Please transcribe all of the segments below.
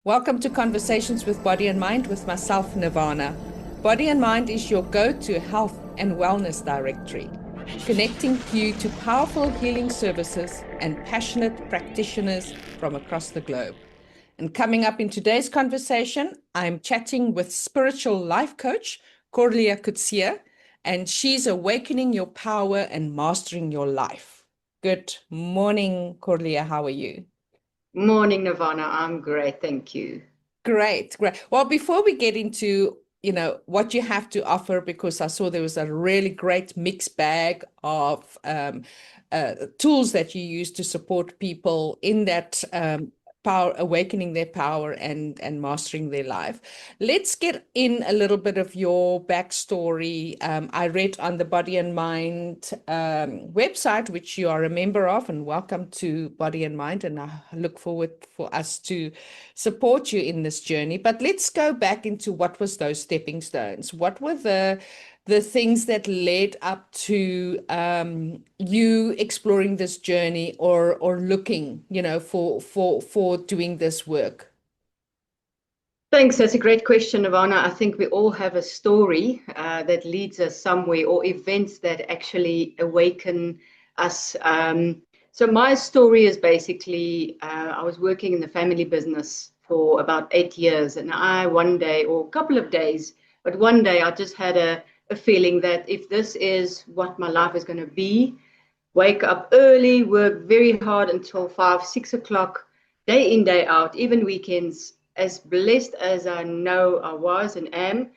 Welcome to Conversations with Body and Mind with myself, Nirvana. Body and Mind is your go-to health and wellness directory, connecting you to powerful healing services and passionate practitioners from across the globe. And coming up in today's conversation, I'm chatting with spiritual life coach, Corlia Coetzee, and she's awakening your power and mastering your life. Good morning, Corlia. How are you? Morning, Nirvana. I'm great, thank you. Great, great. Well, before we get into, what you have to offer, because I saw there was a really great mixed bag of tools that you use to support people in that power, awakening their power and mastering their life. Let's get in a little bit of your backstory. I read on the Body and Mind website, which you are a member of, and welcome to Body and Mind. And I look forward for us to support you in this journey. But let's go back into what was those stepping stones. What were the things that led up to you exploring this journey or looking, for doing this work? Thanks. That's a great question, Nirvana. I think we all have a story that leads us somewhere, or events that actually awaken us. So my story is basically I was working in the family business for about 8 years, and I one day, or a couple of days, but one day I just had a feeling that if this is what my life is going to be, wake up early, work very hard until 5, 6 o'clock, day in, day out, even weekends. As blessed as I know I was and am,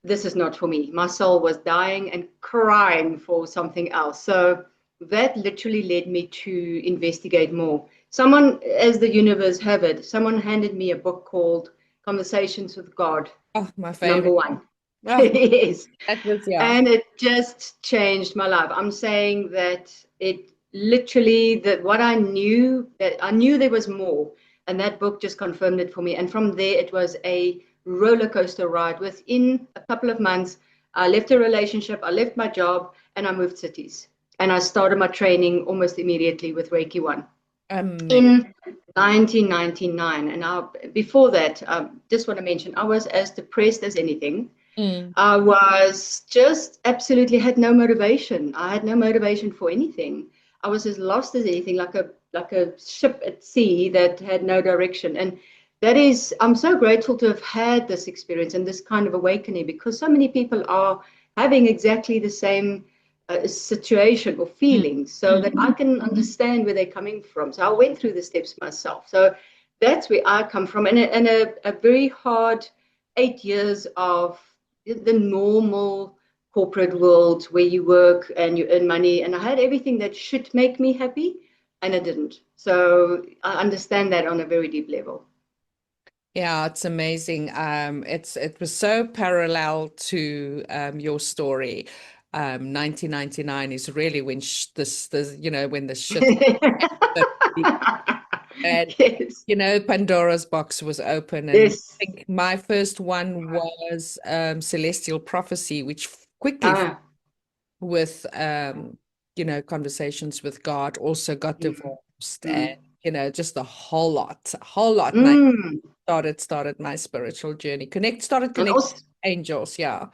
this is not for me. My soul was dying and crying for something else. So that literally led me to investigate more. Someone, as the universe have it, someone handed me a book called Conversations with God, Oh, my number favorite. one. Oh, Yes. that was, yeah. And it just changed my life. I'm saying that it literally, that what I knew, that I knew there was more. And that book just confirmed it for me. And from there, it was a roller coaster ride. Within a couple of months, I left a relationship, I left my job, and I moved cities. And I started my training almost immediately with Reiki 1 Amazing. in 1999. And before that, just want to mention, I was as depressed as anything. Mm. I was just absolutely had no motivation. I had no motivation for anything. I was as lost as anything, like a ship at sea that had no direction. And that is, I'm so grateful to have had this experience and this kind of awakening, because so many people are having exactly the same situation or Mm. feelings, so that I can understand where they're coming from. So I went through the steps myself. So that's where I come from, and a very hard 8 years of the normal corporate world where you work and you earn money. And I had everything that should make me happy, and it didn't. So I understand that on a very deep level. Yeah, it's amazing. It was so parallel to your story. 1999 is really when this when the shit and Yes. Pandora's box was open, and Yes. I think my first one was Celestial Prophecy, which quickly Ah. with conversations with God also got Mm, divorced, and mm, just a whole lot. And I mm. started my spiritual journey. Started And connecting also, angels. Yeah.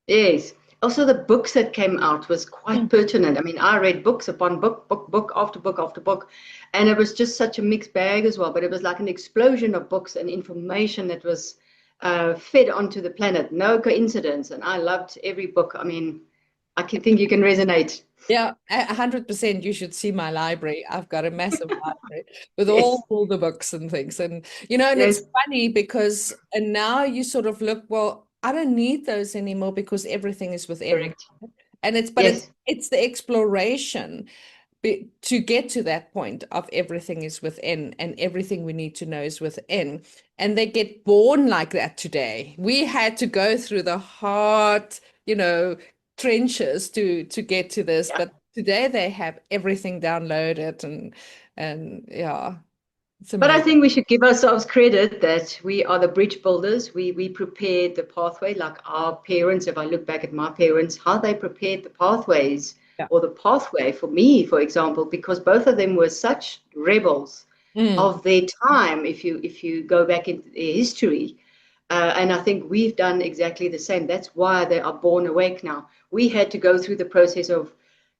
yes. Also, the books that came out was quite Mm. pertinent. I mean, I read books upon book, book after book after book, and it was just such a mixed bag as well. But it was like an explosion of books and information that was fed onto the planet. No coincidence. And I loved every book. I mean, I can think you can resonate. Yeah, 100%. You should see my library. I've got a massive library with Yes. all the books and things. And it's Yes. funny because, and now you sort of look, well, I don't need those anymore because everything is within. Correct. And but Yes. it's the exploration to get to that point of everything is within and everything we need to know is within. And they get born like that today. We had to go through the hard, trenches to get to this, Yeah. but today they have everything downloaded and yeah, it's But I amazing. think we should give ourselves credit that we are the bridge builders. We prepared the pathway, like our parents. If I look back at my parents, how they prepared the pathways, Yeah. or the pathway for me, for example, because both of them were such rebels. of their time, if you go back into their history. And I think we've done exactly the same. That's why they are born awake now. We had to go through the process of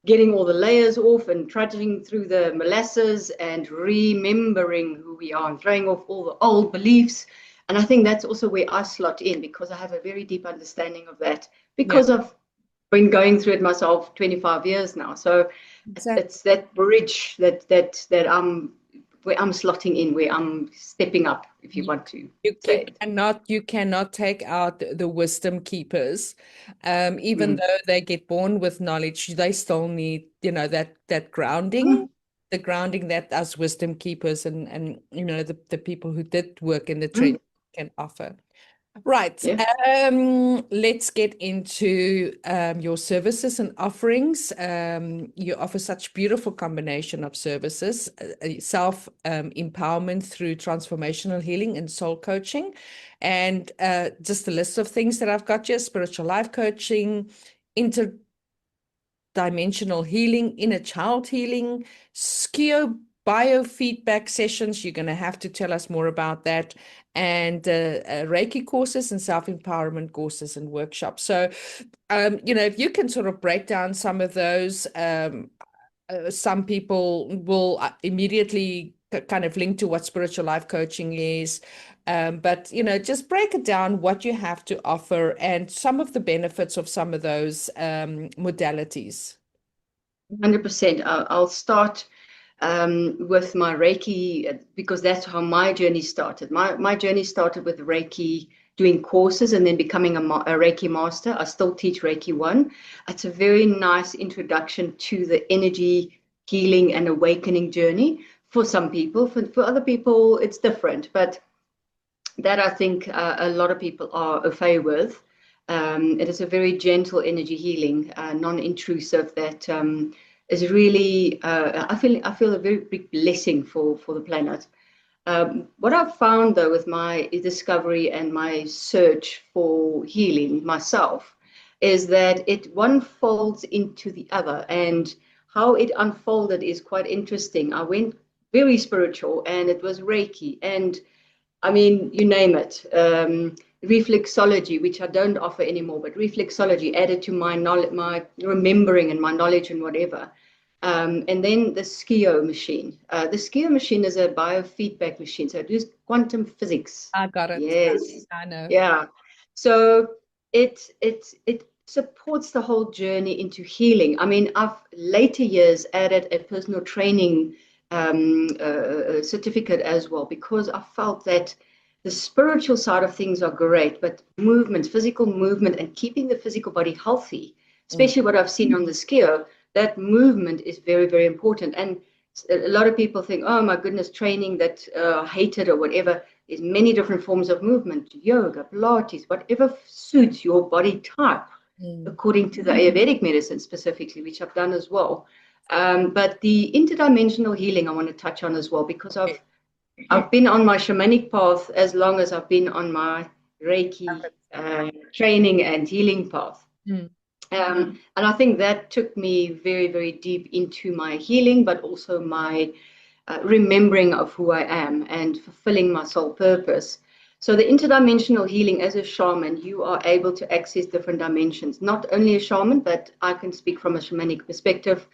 getting all the layers off and trudging through the molasses and remembering who we are and throwing off all the old beliefs. And I think that's also where I slot in, because I have a very deep understanding of that, because I've been going through it myself 25 years now. So it's that bridge that I'm where I'm slotting in, where I'm stepping up, if you want to say it. You cannot take out the wisdom keepers. Even though they get born with knowledge, they still need, that grounding, the grounding that us wisdom keepers and the people who did work in the training can offer. Right. Let's get into your services and offerings. You offer such beautiful combination of services, self empowerment through transformational healing and soul coaching. And just a list of things that I've got here: spiritual life coaching, interdimensional healing, inner child healing, SCIO biofeedback sessions. You're going to have to tell us more about that. And Reiki courses and self-empowerment courses and workshops. So, if you can sort of break down some of those, some people will immediately kind of link to what spiritual life coaching is. But, just break it down, what you have to offer and some of the benefits of some of those modalities. 100%. I'll start with my Reiki, because that's how my journey started. My journey started with Reiki, doing courses and then becoming a Reiki master. I still teach Reiki 1. It's a very nice introduction to the energy healing and awakening journey for some people. For other people, it's different, but that I think a lot of people are au fait with. It is a very gentle energy healing, non-intrusive, that is really, I feel a very big blessing for the planet. What I've found, though, with my discovery and my search for healing myself, is that one folds into the other, and how it unfolded is quite interesting. I went very spiritual, and it was Reiki, and I mean, you name it. Reflexology, which I don't offer anymore, but reflexology added to my knowledge, my remembering and my knowledge and whatever. And then the SCIO machine. The SCIO machine is a biofeedback machine, so it uses quantum physics. I got it. Yes, I know. yeah. So it supports the whole journey into healing. I mean, I've later years added a personal training certificate as well, because I felt that the spiritual side of things are great, but movement, physical movement, and keeping the physical body healthy, especially what I've seen on the SCIO, that movement is very, very important. And a lot of people think, oh my goodness, training that hated or whatever. There's many different forms of movement: yoga, Pilates, whatever suits your body type, according to the Ayurvedic medicine specifically, which I've done as well. But the interdimensional healing I want to touch on as well, because I've been on my shamanic path as long as I've been on my Reiki training and healing path. And I think that took me very, very deep into my healing, but also my remembering of who I am and fulfilling my soul purpose. So the interdimensional healing, as a shaman, you are able to access different dimensions. Not only a shaman, but I can speak from a shamanic perspective,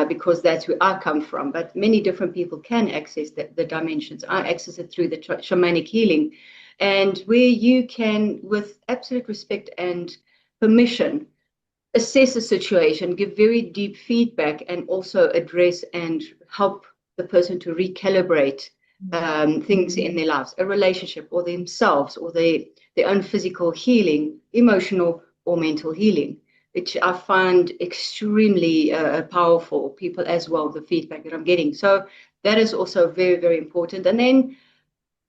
because that's where I come from. But many different people can access the dimensions. I access it through the shamanic healing, and where you can, with absolute respect and permission, assess a situation, give very deep feedback, and also address and help the person to recalibrate things in their lives, a relationship, or themselves, or their own physical healing, emotional or mental healing, which I find extremely powerful. People as well, the feedback that I'm getting. So that is also very, very important. And then,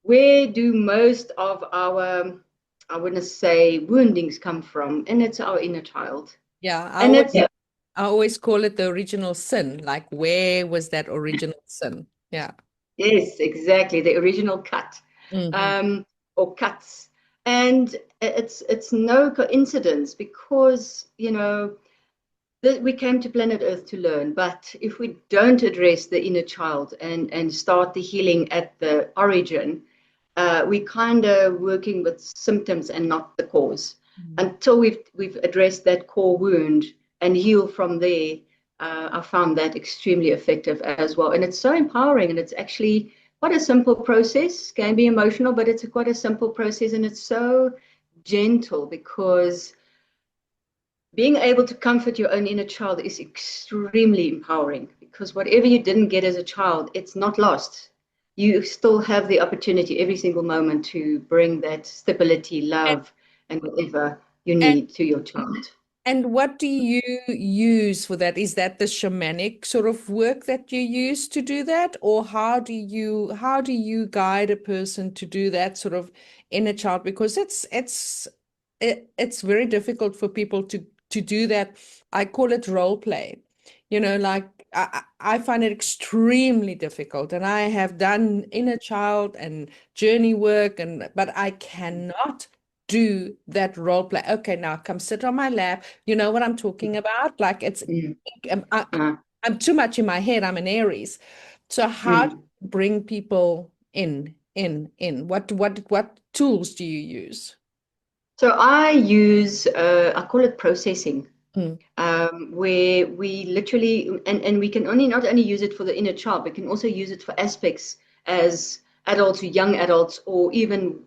where do most of our, I wouldn't say woundings, come from? And it's our inner child. Yeah, I always call it the original sin. Like, where was that original sin? Yeah. Yes, exactly. The original cut, or cuts. And it's no coincidence, because, we came to planet Earth to learn, but if we don't address the inner child and start the healing at the origin, we kind of working with symptoms and not the cause. Until we've addressed that core wound and heal from there. I found that extremely effective as well, and it's so empowering, and it's actually quite a simple process. Can be emotional, but it's quite a simple process, and it's so gentle, because being able to comfort your own inner child is extremely empowering, because whatever you didn't get as a child, it's not lost. You still have the opportunity every single moment to bring that stability, love, and whatever you And, need to your child. and what do you use for that? Is that the shamanic sort of work that you use to do that? Or how do you guide a person to do that sort of inner child? Because it's very difficult for people to do that. I call it role play. Like I find it extremely difficult, and I have done inner child and journey work, but I cannot do that role play. Okay, now come sit on my lap. You know what I'm talking about? Like Mm. I'm, I, Uh, I'm too much in my head. I'm an Aries. So how do mm. you bring people in? What tools do you use? So I use, I call it processing. Mm, Where we literally, and we can only not only use it for the inner child, we can also use it for aspects as adults or young adults, or even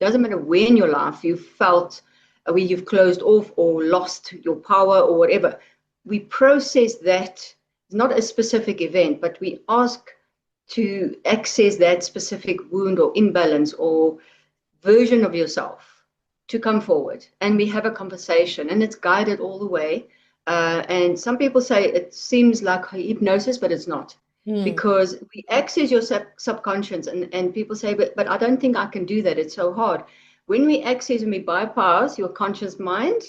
doesn't matter where in your life you felt where you've closed off or lost your power or whatever. We process that. It's not a specific event, but we ask to access that specific wound or imbalance or version of yourself to come forward, and we have a conversation, and it's guided all the way. And some people say it seems like hypnosis, but it's not, mm, because we access your subconscious, and people say, but I don't think I can do that, it's so hard. When we access and we bypass your conscious mind,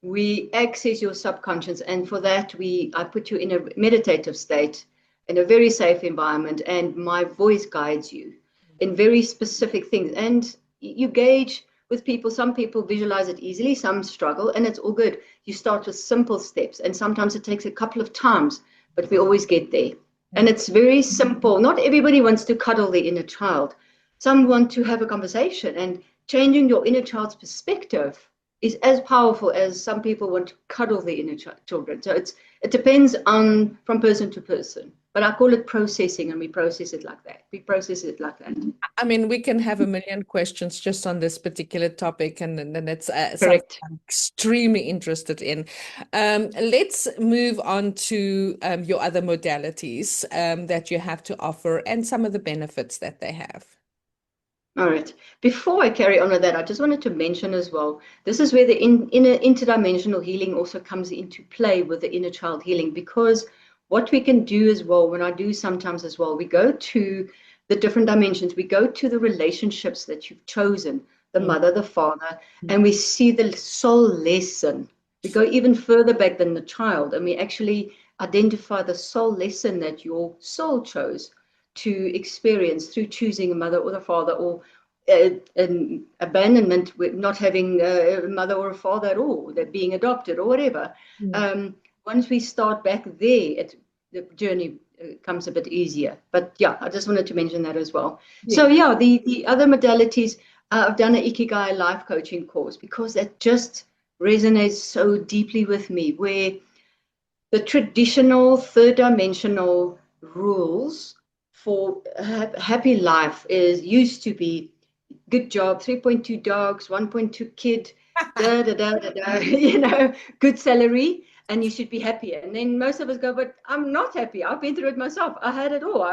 we access your subconscious, and for that I put you in a meditative state, in a very safe environment, and my voice guides you in very specific things, and you gauge with people. Some people visualize it easily, some struggle, and it's all good. You start with simple steps, and sometimes it takes a couple of times, but we always get there. And mm. it's very simple. Not everybody wants to cuddle the inner child. Some want to have a conversation, and changing your inner child's perspective is as powerful as some people want to cuddle the inner children. So it depends on from person to person. But I call it processing, and we process it like that. We process it like that. I mean, we can have a million questions just on this particular topic, and then it's something Correct. I'm extremely interested in. Let's move on to your other modalities that you have to offer and some of the benefits that they have. All right. Before I carry on with that, I just wanted to mention as well, this is where the inner interdimensional healing also comes into play with the inner child healing, because what we can do as well, when I do sometimes as well, we go to the different dimensions, we go to the relationships that you've chosen, the Mm, mother, the father, mm, and we see the soul lesson. We go even further back than the child, and we actually identify the soul lesson that your soul chose to experience through choosing a mother or a father, or an abandonment with not having a mother or a father at all, that being adopted or whatever. mm. Um, Once we start back there, the journey comes a bit easier. But yeah, I just wanted to mention that as well. So Yes. yeah, the other modalities, I've done an Ikigai life coaching course, because that just resonates so deeply with me, where the traditional third dimensional rules for happy life is used to be good job, 3.2 dogs, 1.2 kid, da da da da da, good salary, and you should be happy. And then most of us go, but I'm not happy. I've been through it myself. I had it all.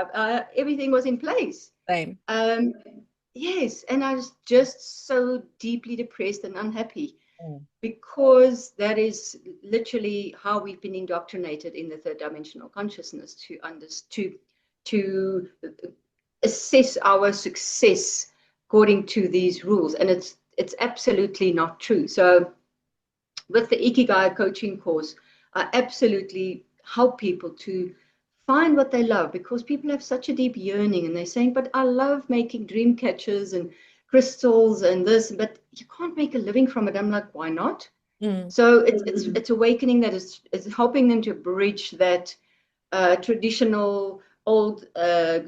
Everything was in place. Same. Um, yes, and I was just so deeply depressed and unhappy, Mm. because that is literally how we've been indoctrinated in the third dimensional consciousness to assess our success according to these rules, and it's absolutely not true. So with the Ikigai coaching course, I absolutely help people to find what they love, because people have such a deep yearning, and they're saying, but I love making dream catchers and crystals and this, but you can't make a living from it. I'm like, why not? So it's awakening that is helping them to bridge that traditional old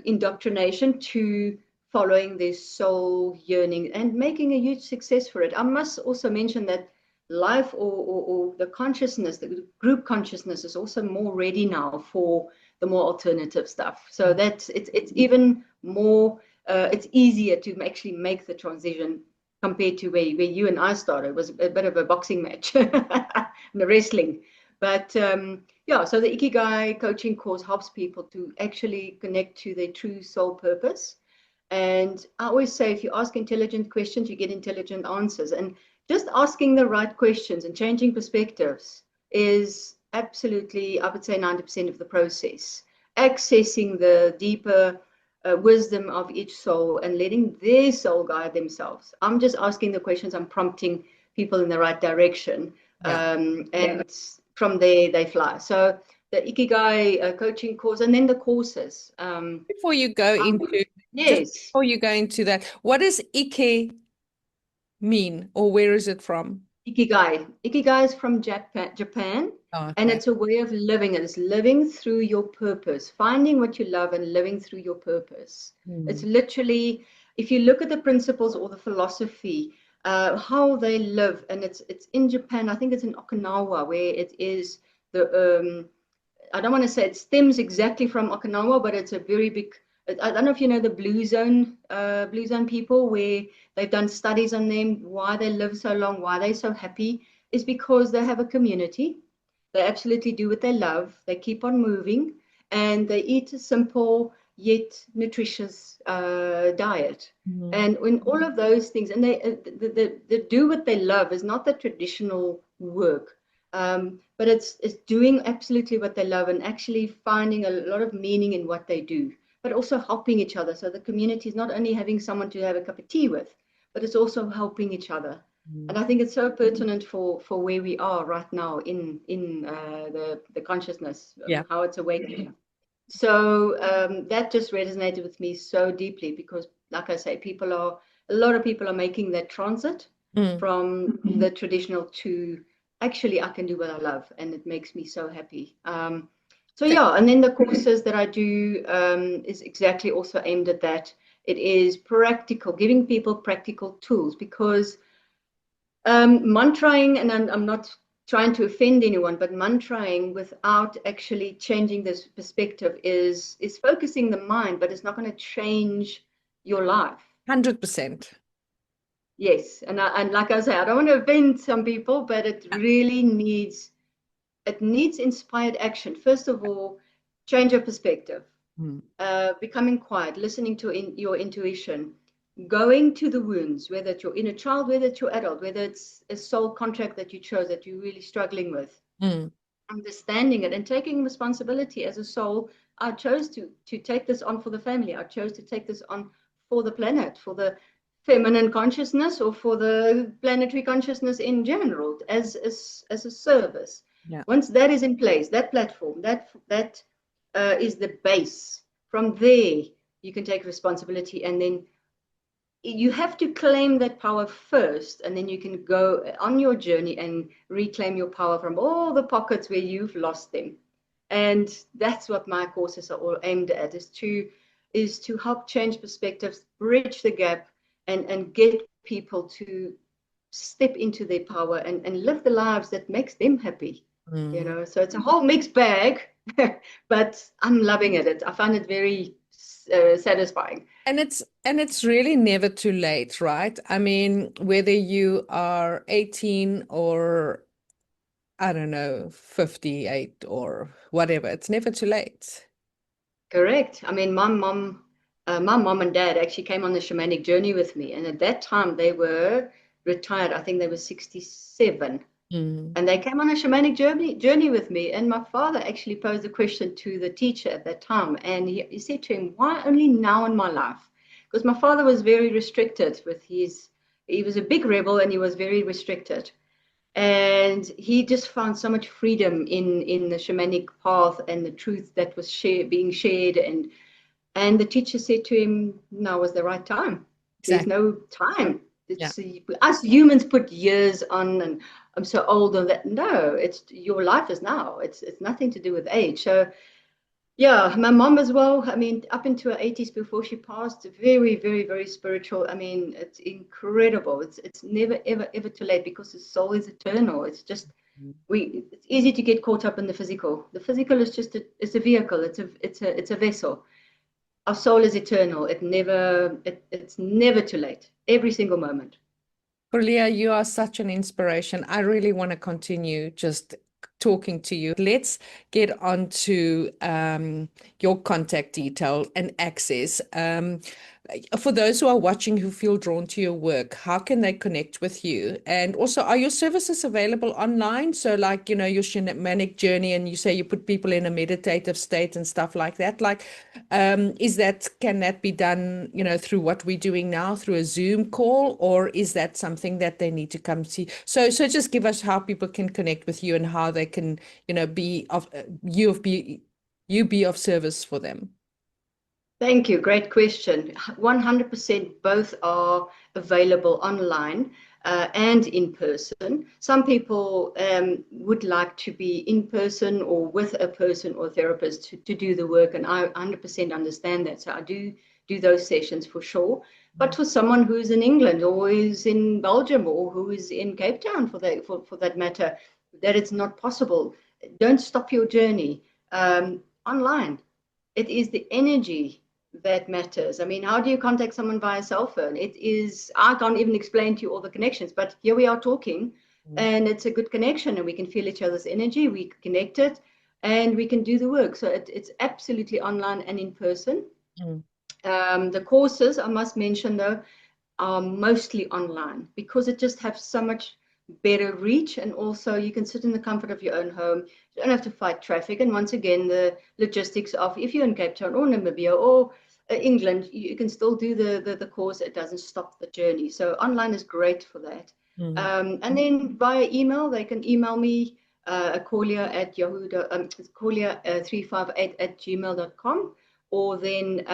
indoctrination to following their soul yearning and making a huge success for it. I must also mention that life or the consciousness, the group consciousness, is also more ready now for the more alternative stuff. So that's it's even more it's easier to actually make the transition compared to where you and I started. It was a bit of a boxing match and a wrestling. But yeah, so the Ikigai coaching course helps people to actually connect to their true soul purpose. And I always say, if you ask intelligent questions, you get intelligent answers. And just asking the right questions and changing perspectives is absolutely, I would say, 90% of the process. Accessing the deeper wisdom of each soul and letting their soul guide themselves. I'm just asking the questions, I'm prompting people in the right direction. And from there they fly. So the Ikigai coaching course, and then the courses. Before you go into before you go into that, what does Ike mean, or where is it from? Ikigai is from Japan, and it's a way of living. It's living through your purpose, finding what you love and living through your purpose. It's literally, if you look at the principles or the philosophy, how they live, and it's in Japan. I think it's in Okinawa, where it is the I don't want to say it stems exactly from Okinawa, but it's a very big. I don't know if you know the Blue Zone people, where they've done studies on them, why they live so long, why they're so happy, is because they have a community. They absolutely do what they love. They keep on moving, and they eat a simple yet nutritious diet. And when all of those things, and they do what they love, is not the traditional work. But it's doing absolutely what they love and actually finding a lot of meaning in what they do, but also helping each other. So the community is not only having someone to have a cup of tea with, but it's also helping each other. And I think it's so pertinent for where we are right now in the consciousness, how it's awakening. So that just resonated with me so deeply because, like I say, a lot of people are making that transit from the traditional to actually I can do what I love, and it makes me so happy. So yeah, and then the courses that I do is exactly also aimed at that. It is practical, giving people practical tools, because mantraing, and I'm not trying to offend anyone, but mantraing without actually changing this perspective is focusing the mind, but it's not going to change your life. 100%. Yes, and like I say, I don't want to offend some people, but it really needs inspired action. First of all, change your perspective, becoming quiet, listening to your intuition, going to the wounds, whether it's your inner child, whether it's your adult, whether it's a soul contract that you chose that you're really struggling with, understanding it and taking responsibility as a soul. I chose to take this on for the family. I chose to take this on for the planet, for the feminine consciousness, or for the planetary consciousness in general, as a service. Once that is in place, that platform, that is the base. From there, you can take responsibility, and then you have to claim that power first, and then you can go on your journey and reclaim your power from all the pockets where you've lost them. And that's what my courses are all aimed at, is to help change perspectives, bridge the gap, and get people to step into their power and live the lives that makes them happy. You know, so it's a whole mixed bag, but I'm loving it. I find it very satisfying. And it's really never too late, right? I mean, whether you are 18 or, I don't know, 58 or whatever, it's never too late. Correct. I mean, my mom and dad actually came on the shamanic journey with me, and at that time they were retired. I think they were 67. And they came on a shamanic journey with me. And my father actually posed a question to the teacher at that time. And he said to him, why only now in my life? Because my father was very restricted with he was a big rebel, and he was very restricted. And he just found so much freedom in the shamanic path and the truth that was being shared. And the teacher said to him, now was the right time. There's no time. it's us humans put years on, and I'm so old on that. No, it's your life is now. It's nothing to do with age. So yeah, my mom as well. I mean, up into her 80s before she passed, very, very, very spiritual. I mean, it's incredible. It's never, ever, ever too late because the soul is eternal. It's just it's easy to get caught up in the physical. The physical is just it's a vehicle. It's a vessel. Our soul is eternal. It's never too late. Every single moment. Corlia, you are such an inspiration. I really want to continue just talking to you. Let's get on to your contact detail and access. For those who are watching who feel drawn to your work, how can they connect with you? And also, are your services available online? So like, your shamanic journey, and you say you put people in a meditative state and stuff like that. Like, can that be done, through what we're doing now, through a Zoom call, or is that something that they need to come see? So just give us how people can connect with you and how they can, be of service for them. Thank you. Great question. 100% both are available online and in person. Some people would like to be in person or with a person or therapist to do the work, and I 100% understand that. So I do those sessions for sure. But for someone who's in England or who's in Belgium or who is in Cape Town for that matter, that it's not possible, don't stop your journey online. It is the energy that matters. I mean, how do you contact someone via cell phone? I can't even explain to you all the connections, but here we are talking and it's a good connection and we can feel each other's energy, we connect it and we can do the work. So it's absolutely online and in person. The courses, I must mention though, are mostly online because it just has so much better reach, and also you can sit in the comfort of your own home. You don't have to fight traffic, and once again the logistics of if you're in Cape Town or Namibia or England, you can still do the course. It doesn't stop the journey, so online is great for that. And then via email they can email me Corlia at Yahoo, Corlia 358@gmail.com, or then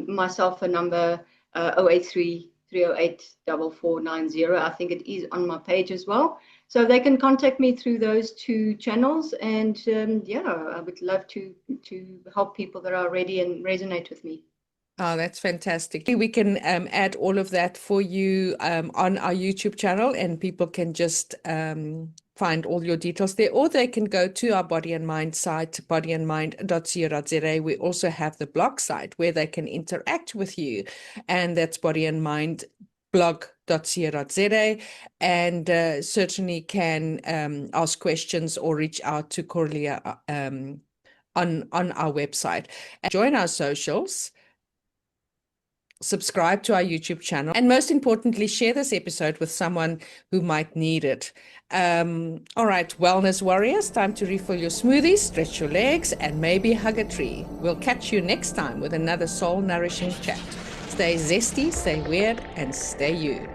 my cell phone number 083 308 4490. I think it is on my page as well. So they can contact me through those two channels. And I would love to help people that are ready and resonate with me. Oh, that's fantastic. We can add all of that for you on our YouTube channel, and people can just find all your details there, or they can go to our Body and Mind site, bodyandmind.co.za. We also have the blog site where they can interact with you, and that's bodyandmindblog.co.za, and certainly can ask questions or reach out to Corlia on our website. And join our socials, subscribe to our YouTube channel, and most importantly, share this episode with someone who might need it. All right, wellness warriors, time to refill your smoothies, stretch your legs, and maybe hug a tree. We'll catch you next time with another soul-nourishing chat. Stay zesty, stay weird, and stay you.